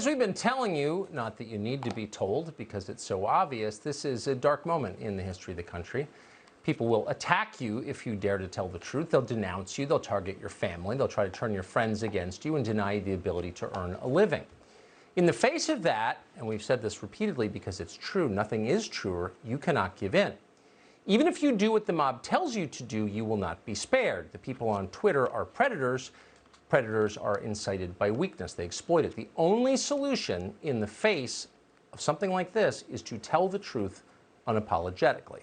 As we've been telling you, not that you need to be told because it's so obvious, this is a dark moment in the history of the country. People will attack you if you dare to tell the truth. They'll denounce you. They'll target your family. They'll try to turn your friends against you and deny you the ability to earn a living. In the face of that, and we've said this repeatedly because it's true, nothing is truer, you cannot give in. Even if you do what the mob tells you to do, you will not be spared. The people on Twitter are predators. Predators are incited by weakness. They exploit it. The only solution in the face of something like this is to tell the truth unapologetically.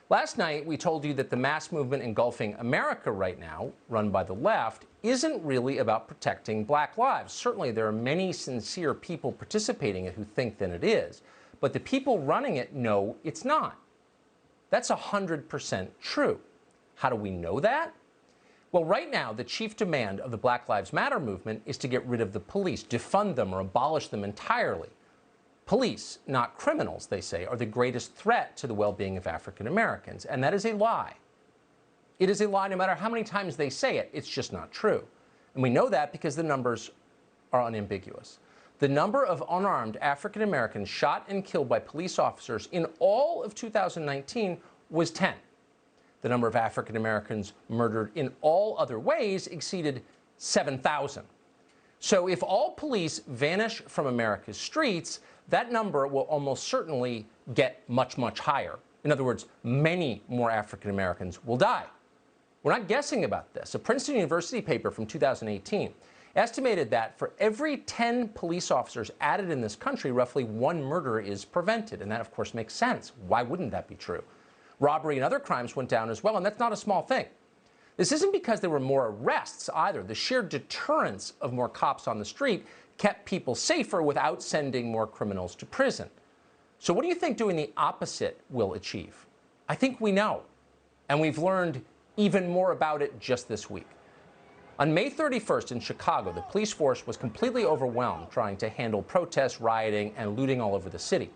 Last night, we told you that the mass movement engulfing America right now, run by the left, isn't really about protecting black lives. Certainly, there are many sincere people participating in it who think that it is. But the people running it know it's not. That's 100% true. How do we know that? Well, right now, the chief demand of the Black Lives Matter movement is to get rid of the police, defund them or abolish them entirely. Police, not criminals, they say, are the greatest threat to the well-being of African Americans. And that is a lie. It is a lie no matter how many times they say it. It's just not true. And we know that because the numbers are unambiguous. The number of unarmed African Americans shot and killed by police officers in all of 2019 was 10. The number of African Americans murdered in all other ways exceeded 7,000. So if all police vanish from America's streets, that number will almost certainly get much, much higher. In other words, many more African Americans will die. We're not guessing about this. A Princeton University paper from 2018 estimated that for every 10 police officers added in this country, roughly one murder is prevented. And that, of course, makes sense. Why wouldn't that be true? Robbery and other crimes went down as well, and that's not a small thing. This isn't because there were more arrests either. The sheer deterrence of more cops on the street kept people safer without sending more criminals to prison. So what do you think doing the opposite will achieve? I think we know, and we've learned even more about it just this week. On May 31st in Chicago, the police force was completely overwhelmed trying to handle protests, rioting, and looting all over the city.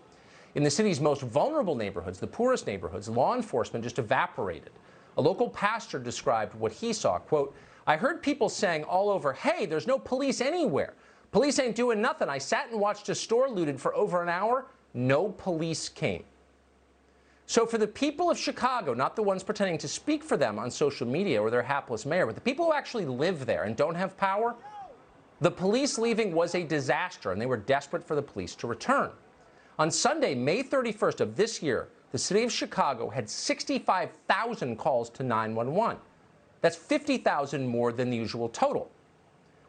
In the city's most vulnerable neighborhoods, the poorest neighborhoods, law enforcement just evaporated. A local pastor described what he saw, quote, "I heard people saying all over, hey, there's no police anywhere. Police ain't doing nothing. I sat and watched a store looted for over an hour. No police came." So for the people of Chicago, not the ones pretending to speak for them on social media or their hapless mayor, but the people who actually live there and don't have power, the police leaving was a disaster, and they were desperate for the police to return. On Sunday, May 31st of this year, the city of Chicago had 65,000 calls to 911. That's 50,000 more than the usual total.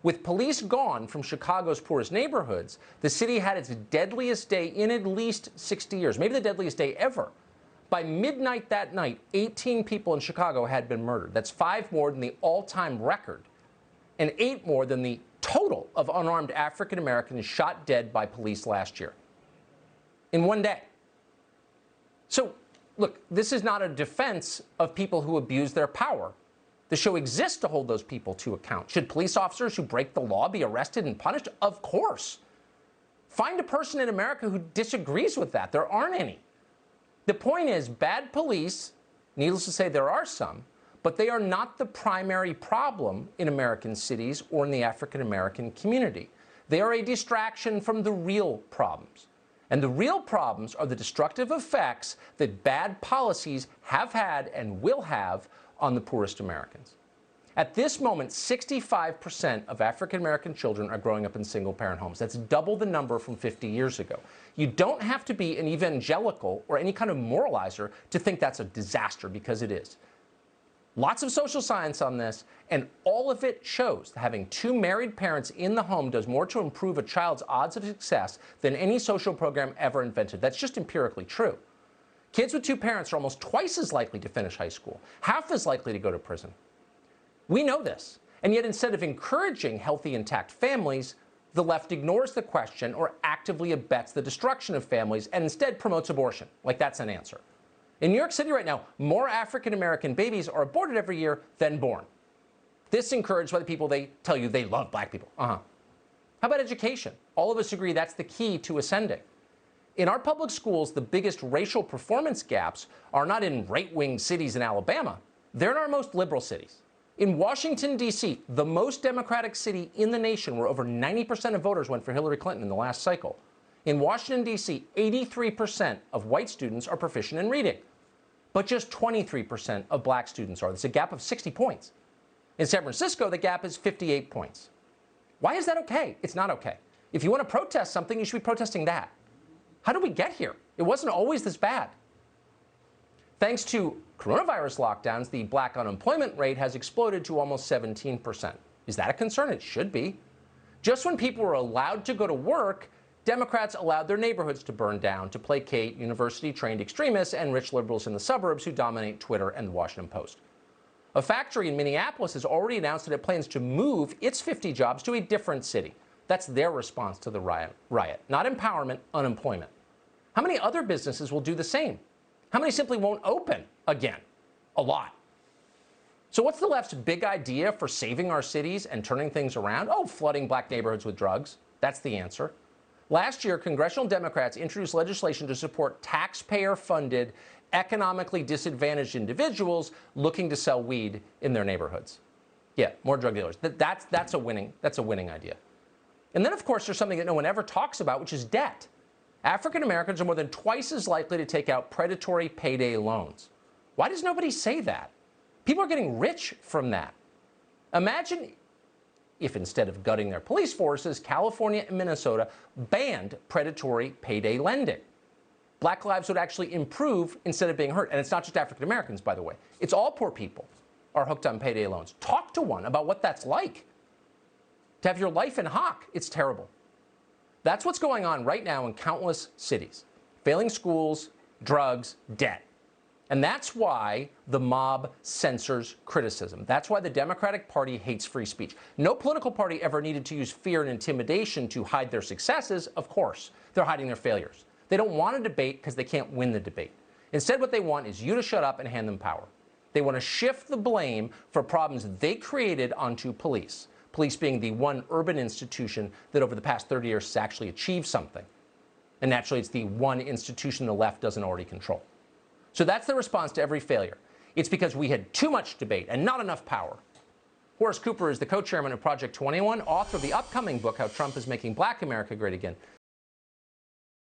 With police gone from Chicago's poorest neighborhoods, the city had its deadliest day in at least 60 years, maybe the deadliest day ever. By midnight that night, 18 people in Chicago had been murdered. That's 5 more than the all-time record, and 8 more than the total of unarmed African Americans shot dead by police last year. In one day. So, look, this is not a defense of people who abuse their power. The show exists to hold those people to account. Should police officers who break the law be arrested and punished? Of course. Find a person in America who disagrees with that. There aren't any. The point is, bad police, needless to say there are some, but they are not the primary problem in American cities or in the African American community. They are a distraction from the real problems. And the real problems are the destructive effects that bad policies have had and will have on the poorest Americans. At this moment, 65% of African American children are growing up in single-parent homes. That's double the number from 50 years ago. You don't have to be an evangelical or any kind of moralizer to think that's a disaster, because it is. Lots of social science on this, and all of it shows that having 2 married parents in the home does more to improve a child's odds of success than any social program ever invented. That's just empirically true. Kids with 2 parents are almost twice as likely to finish high school, half as likely to go to prison. We know this, and yet instead of encouraging healthy, intact families, the left ignores the question or actively abets the destruction of families and instead promotes abortion, like that's an answer. In New York City right now, more African American babies are aborted every year than born. This encouraged by the people they tell you they love black people. How about education? All of us agree that's the key to ascending. In our public schools, the biggest racial performance gaps are not in right-wing cities in Alabama. They're in our most liberal cities. In Washington, D.C., the most Democratic city in the nation, where over 90% of voters went for Hillary Clinton in the last cycle, in Washington, D.C., 83% of white students are proficient in reading, but just 23% of black students are. There's a gap of 60 points. In San Francisco, the gap is 58 points. Why is that okay? It's not okay. If you want to protest something, you should be protesting that. How did we get here? It wasn't always this bad. Thanks to coronavirus lockdowns, the black unemployment rate has exploded to almost 17%. Is that a concern? It should be. Just when people were allowed to go to work, Democrats allowed their neighborhoods to burn down to placate university-trained extremists and rich liberals in the suburbs who dominate Twitter and the Washington Post. A factory in Minneapolis has already announced that it plans to move its 50 jobs to a different city. That's their response to the riot. Not empowerment, unemployment. How many other businesses will do the same? How many simply won't open again? A lot. So what's the left's big idea for saving our cities and turning things around? Oh, flooding black neighborhoods with drugs. That's the answer. Last year, congressional Democrats introduced legislation to support taxpayer-funded, economically disadvantaged individuals looking to sell weed in their neighborhoods. Yeah, more drug dealers. That's a winning idea. And then, of course, there's something that no one ever talks about, which is debt. African Americans are more than twice as likely to take out predatory payday loans. Why does nobody say that? People are getting rich from that. Imagine if instead of gutting their police forces, California and Minnesota banned predatory payday lending. Black lives would actually improve instead of being hurt. And it's not just African Americans, by the way. It's all poor people are hooked on payday loans. Talk to one about what that's like. To have your life in hock, it's terrible. That's what's going on right now in countless cities. Failing schools, drugs, debt. And that's why the mob censors criticism. That's why the Democratic Party hates free speech. No political party ever needed to use fear and intimidation to hide their successes. Of course, they're hiding their failures. They don't want a debate because they can't win the debate. Instead, what they want is you to shut up and hand them power. They want to shift the blame for problems they created onto police. Police being the one urban institution that over the past 30 years has actually achieved something. And naturally, it's the one institution the left doesn't already control. So that's the response to every failure. It's because we had too much debate and not enough power. Horace Cooper is the co-chairman of Project 21, author of the upcoming book, How Trump is Making Black America Great Again.